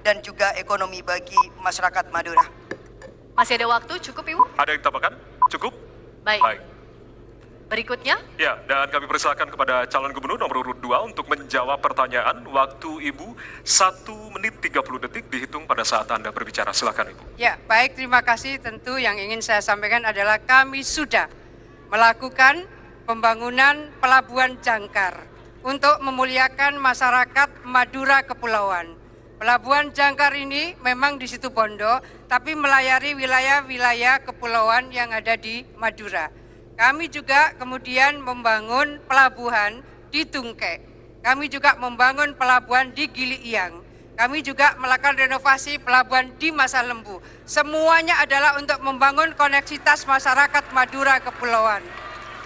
dan juga ekonomi bagi masyarakat Madura. Masih ada waktu, cukup Ibu? Ada yang ditambahkan? Cukup? Baik. Berikutnya? Ya, dan kami persilakan kepada calon gubernur nomor urut 2 untuk menjawab pertanyaan. Waktu Ibu 1 menit 30 detik dihitung pada saat Anda berbicara. Silakan Ibu. Ya, baik, terima kasih. Tentu yang ingin saya sampaikan adalah kami sudah melakukan pembangunan Pelabuhan Jangkar untuk memuliakan masyarakat Madura Kepulauan. Pelabuhan Jangkar ini memang di situ Bondo, tapi melayari wilayah-wilayah kepulauan yang ada di Madura. Kami juga kemudian membangun pelabuhan di Tungke. Kami juga membangun pelabuhan di Gili Iang. Kami juga melakukan renovasi pelabuhan di Masa Lembu. Semuanya adalah untuk membangun koneksitas masyarakat Madura Kepulauan.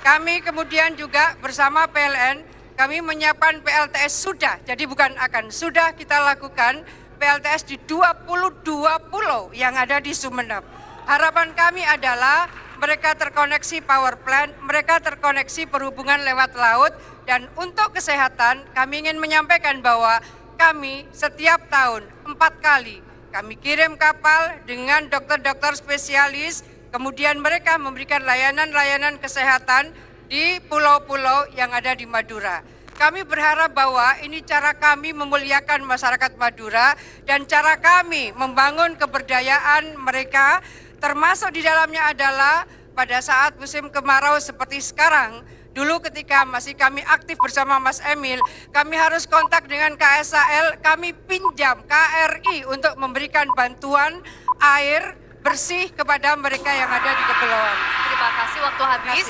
Kami kemudian juga bersama PLN, kami menyiapkan PLTS sudah, jadi bukan akan, sudah kita lakukan PLTS di 22 pulau yang ada di Sumeneb. Harapan kami adalah mereka terkoneksi power plant, mereka terkoneksi perhubungan lewat laut, dan untuk kesehatan kami ingin menyampaikan bahwa kami setiap tahun 4 kali kami kirim kapal dengan dokter-dokter spesialis, kemudian mereka memberikan layanan-layanan kesehatan di pulau-pulau yang ada di Madura. Kami berharap bahwa ini cara kami memuliakan masyarakat Madura dan cara kami membangun keberdayaan mereka, termasuk di dalamnya adalah pada saat musim kemarau seperti sekarang. Dulu ketika masih kami aktif bersama Mas Emil, kami harus kontak dengan KSAL, kami pinjam KRI untuk memberikan bantuan air bersih kepada mereka yang ada di kepulauan. Terima kasih, waktu habis.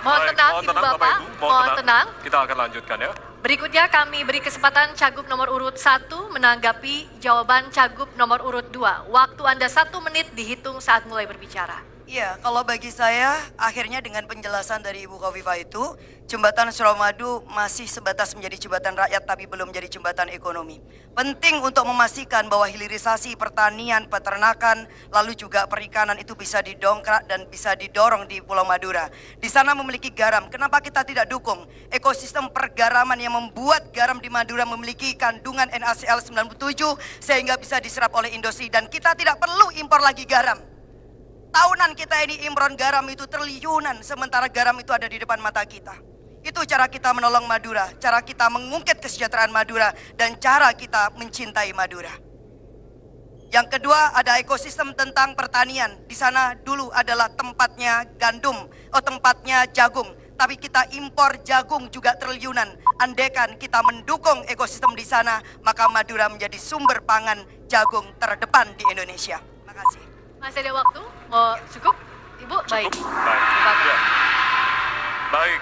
Mohon Baik, tenang, mohon Ibu tenang, Bapak. Bapak Ibu, Mohon tenang. Kita akan lanjutkan ya. Berikutnya kami beri kesempatan Cagup nomor urut 1 menanggapi jawaban Cagup nomor urut 2. Waktu Anda 1 menit dihitung saat mulai berbicara. Iya, kalau bagi saya akhirnya dengan penjelasan dari Ibu Khofifah itu, jembatan Suramadu masih sebatas menjadi jembatan rakyat tapi belum menjadi jembatan ekonomi. Penting untuk memastikan bahwa hilirisasi pertanian, peternakan, lalu juga perikanan itu bisa didongkrak dan bisa didorong di Pulau Madura. Di sana memiliki garam, kenapa kita tidak dukung ekosistem pergaraman yang membuat garam di Madura memiliki kandungan NaCl 97 sehingga bisa diserap oleh industri dan kita tidak perlu impor lagi garam. Tahunan kita ini impor garam itu triliunan, sementara garam itu ada di depan mata kita. Itu cara kita menolong Madura, cara kita mengungkit kesejahteraan Madura, dan cara kita mencintai Madura. Yang kedua ada ekosistem tentang pertanian. Di sana dulu adalah tempatnya gandum, tempatnya jagung. Tapi kita impor jagung juga triliunan. Andaikan kita mendukung ekosistem di sana, maka Madura menjadi sumber pangan jagung terdepan di Indonesia. Terima kasih. Masih ada waktu? Mau cukup? Ibu, baik. Baik. Ya. Baik.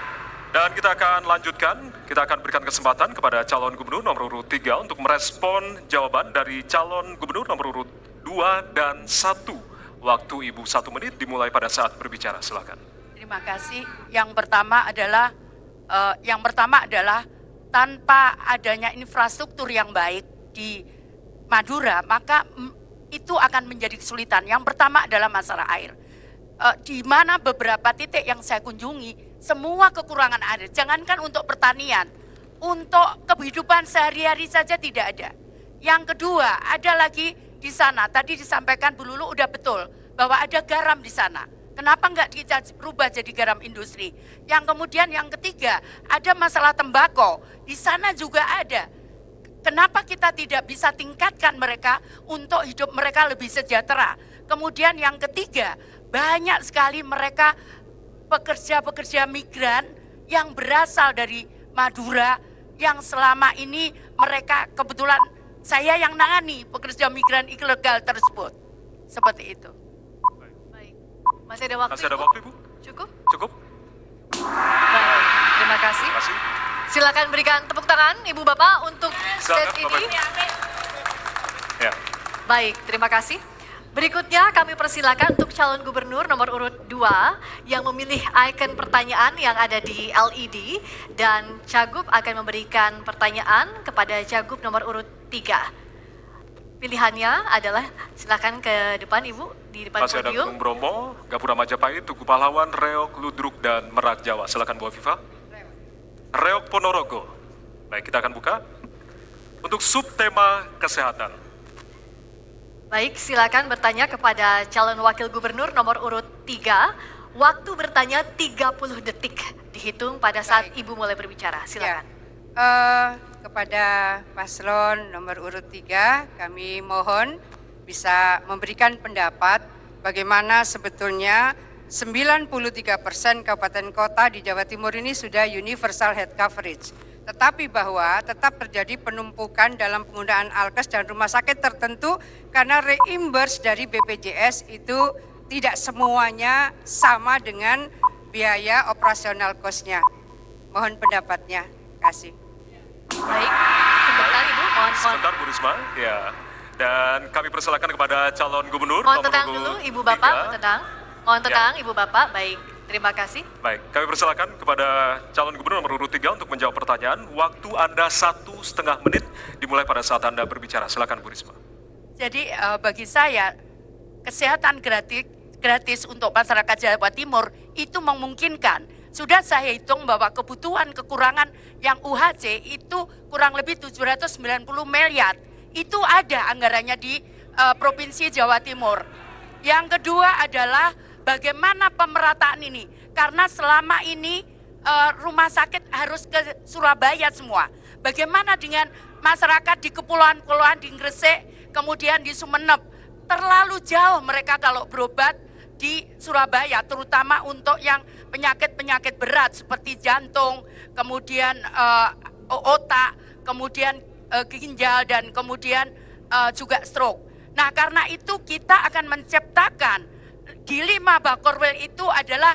Dan kita akan lanjutkan, kita akan berikan kesempatan kepada calon gubernur nomor urut 3 untuk merespon jawaban dari calon gubernur nomor urut 2 dan 1. Waktu Ibu 1 menit dimulai pada saat berbicara, silakan. Terima kasih. Yang pertama adalah tanpa adanya infrastruktur yang baik di Madura, maka itu akan menjadi kesulitan. Yang pertama adalah masalah air. Di mana beberapa titik yang saya kunjungi, semua kekurangan air. Jangankan untuk pertanian, untuk kehidupan sehari-hari saja tidak ada. Yang kedua, ada lagi di sana, tadi disampaikan Bu Lulu udah betul, bahwa ada garam di sana. Kenapa enggak kita rubah jadi garam industri? Yang kemudian yang ketiga, ada masalah tembakau. Di sana juga ada. Kenapa kita tidak bisa tingkatkan mereka untuk hidup mereka lebih sejahtera? Kemudian yang ketiga, banyak sekali mereka pekerja-pekerja migran yang berasal dari Madura yang selama ini mereka kebetulan saya yang nangani pekerja migran ilegal tersebut. Seperti itu. Baik. Masih ada waktu? Masih ada Ibu? waktu, Ibu? Cukup? Cukup? Baik. Terima kasih. Terima kasih. Silakan berikan tepuk tangan Ibu Bapak untuk Silakan, stage Bapak ini. Ibu. Ya. Baik, terima kasih. Berikutnya kami persilakan untuk calon gubernur nomor urut 2 yang memilih ikon pertanyaan yang ada di LED dan Cagup akan memberikan pertanyaan kepada Cagup nomor urut 3. Pilihannya adalah silakan ke depan Ibu, di depan Masih ada podium. Gunung Bromo, Gapura Majapahit, Tugu Pahlawan, Reok, Ludruk, dan Merak Jawa. Silakan Bu Afifah. Reok Ponorogo. Baik, kita akan buka untuk subtema kesehatan. Baik, silakan bertanya kepada calon wakil gubernur nomor urut 3. Waktu bertanya 30 detik dihitung pada saat Ibu mulai berbicara. Silakan. Kepada paslon nomor urut 3, kami mohon bisa memberikan pendapat bagaimana sebetulnya 93% kabupaten kota di Jawa Timur ini sudah universal health coverage. Tetapi bahwa tetap terjadi penumpukan dalam penggunaan alkes dan rumah sakit tertentu karena reimburse dari BPJS itu tidak semuanya sama dengan biaya operasional cost-nya. Mohon pendapatnya. Terima kasih. Baik, sebentar Ibu, mohon. Sebentar Bu Risma, ya. Dan kami persilakan kepada calon gubernur Mohon nomor tenang urut dulu Ibu Bapak, 3. mohon tenang. Mohon tenang Ibu Bapak, baik. Terima kasih. Baik, kami persilakan kepada calon gubernur nomor urut 3 untuk menjawab pertanyaan. Waktu Anda 1,5 menit dimulai pada saat Anda berbicara. Silakan Bu Risma. Jadi bagi saya kesehatan gratis untuk masyarakat Jawa Timur itu memungkinkan. Sudah saya hitung bahwa kebutuhan kekurangan yang UHC itu kurang lebih 790 miliar. Itu ada anggarannya di Provinsi Jawa Timur. Yang kedua adalah bagaimana pemerataan ini. Karena selama ini rumah sakit harus ke Surabaya semua. Bagaimana dengan masyarakat di kepulauan-kepulauan di Gresik, kemudian di Sumeneb. Terlalu jauh mereka kalau berobat di Surabaya, terutama untuk yang penyakit-penyakit berat seperti jantung, kemudian otak, kemudian ginjal, dan kemudian juga stroke. Nah, karena itu kita akan menciptakan di 5 Bakorwil itu adalah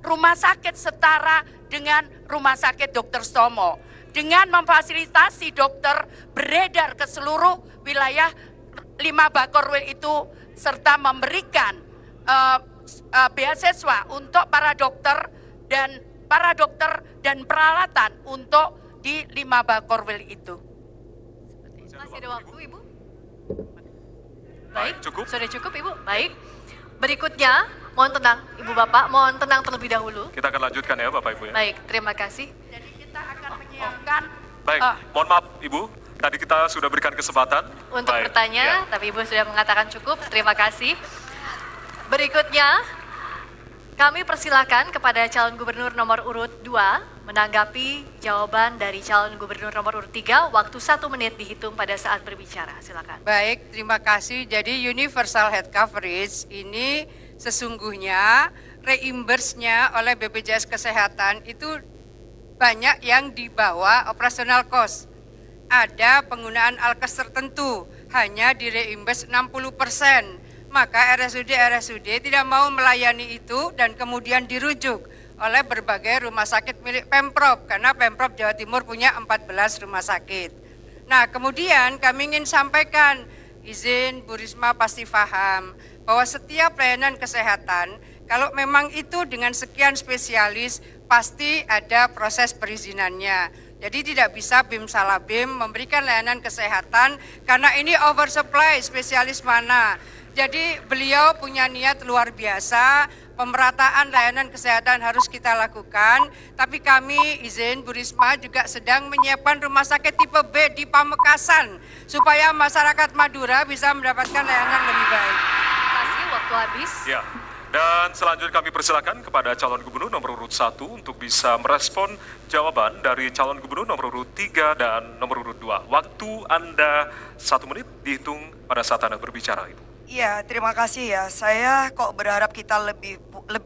rumah sakit setara dengan rumah sakit Dr. Stomo. Dengan memfasilitasi dokter beredar ke seluruh wilayah 5 Bakorwil itu serta memberikan beasiswa untuk para dokter dan peralatan untuk di 5 Bakorwil itu. Masih ada waktu Ibu? Baik, cukup. sudah cukup Ibu. Baik. Berikutnya, mohon tenang Ibu Bapak, mohon tenang terlebih dahulu. Kita akan lanjutkan ya Bapak Ibu ya. Baik, terima kasih. Jadi kita akan menyiapkan Baik, mohon maaf Ibu. Tadi kita sudah berikan kesempatan. Untuk Baik, bertanya, ya. tapi Ibu sudah mengatakan cukup. Terima kasih. Berikutnya, kami persilakan kepada calon gubernur nomor urut 2 menanggapi jawaban dari calon gubernur nomor urut 3. Waktu 1 menit dihitung pada saat berbicara. Silakan. Baik, terima kasih. Jadi universal health coverage ini sesungguhnya reimburse-nya oleh BPJS Kesehatan itu banyak yang di bawah operational cost. Ada penggunaan alkes tertentu, hanya di reimburse 60%. Maka RSUD tidak mau melayani itu dan kemudian dirujuk oleh berbagai rumah sakit milik Pemprov, karena Pemprov Jawa Timur punya 14 rumah sakit. Nah, kemudian kami ingin sampaikan, izin Bu Risma pasti paham, bahwa setiap layanan kesehatan, kalau memang itu dengan sekian spesialis, pasti ada proses perizinannya. Jadi tidak bisa bim salah bim memberikan layanan kesehatan, karena ini oversupply spesialis mana. Jadi beliau punya niat luar biasa, pemerataan layanan kesehatan harus kita lakukan, tapi kami izin Bu Risma juga sedang menyiapkan rumah sakit tipe B di Pamekasan, supaya masyarakat Madura bisa mendapatkan layanan lebih baik. Terima kasih, waktu habis. Ya. Dan selanjutnya kami persilakan kepada calon gubernur nomor urut 1 untuk bisa merespon jawaban dari calon gubernur nomor urut 3 dan nomor urut 2. Waktu Anda 1 menit dihitung pada saat Anda berbicara, Ibu. Iya, terima kasih ya. Saya kok berharap kita lebih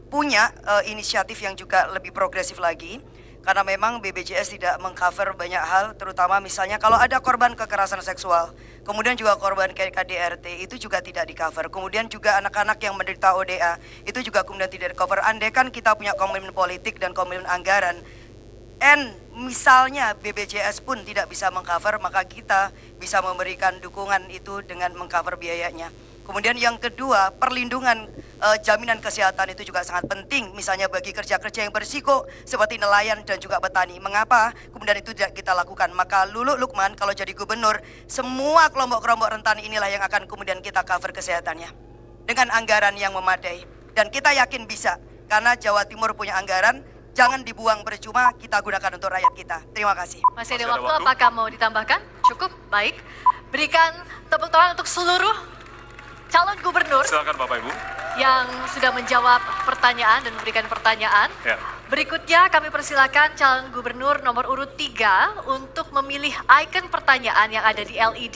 punya inisiatif yang juga lebih progresif lagi. Karena memang BPJS tidak mengcover banyak hal, terutama misalnya kalau ada korban kekerasan seksual, kemudian juga korban KDRT, itu juga tidak di-cover. Kemudian juga anak-anak yang menderita ODA, itu juga kemudian tidak di-cover. Andai kan kita punya komitmen politik dan komitmen anggaran, misalnya BPJS pun tidak bisa mengcover, maka kita bisa memberikan dukungan itu dengan mengcover biayanya. Kemudian yang kedua, perlindungan jaminan kesehatan itu juga sangat penting, misalnya bagi kerja-kerja yang berisiko seperti nelayan dan juga petani. Mengapa kemudian itu tidak kita lakukan? Maka Lulu Lukman kalau jadi gubernur, semua kelompok-kelompok rentan inilah yang akan kemudian kita cover kesehatannya dengan anggaran yang memadai. Dan kita yakin bisa, karena Jawa Timur punya anggaran, jangan dibuang percuma, kita gunakan untuk rakyat kita. Terima kasih. Masih ada waktu, apakah mau ditambahkan? Cukup, baik. Berikan tepuk tangan untuk seluruh calon gubernur Silakan Bapak Ibu. yang sudah menjawab pertanyaan dan memberikan pertanyaan. Ya. Berikutnya kami persilakan calon gubernur nomor urut 3 untuk memilih icon pertanyaan yang ada di LED.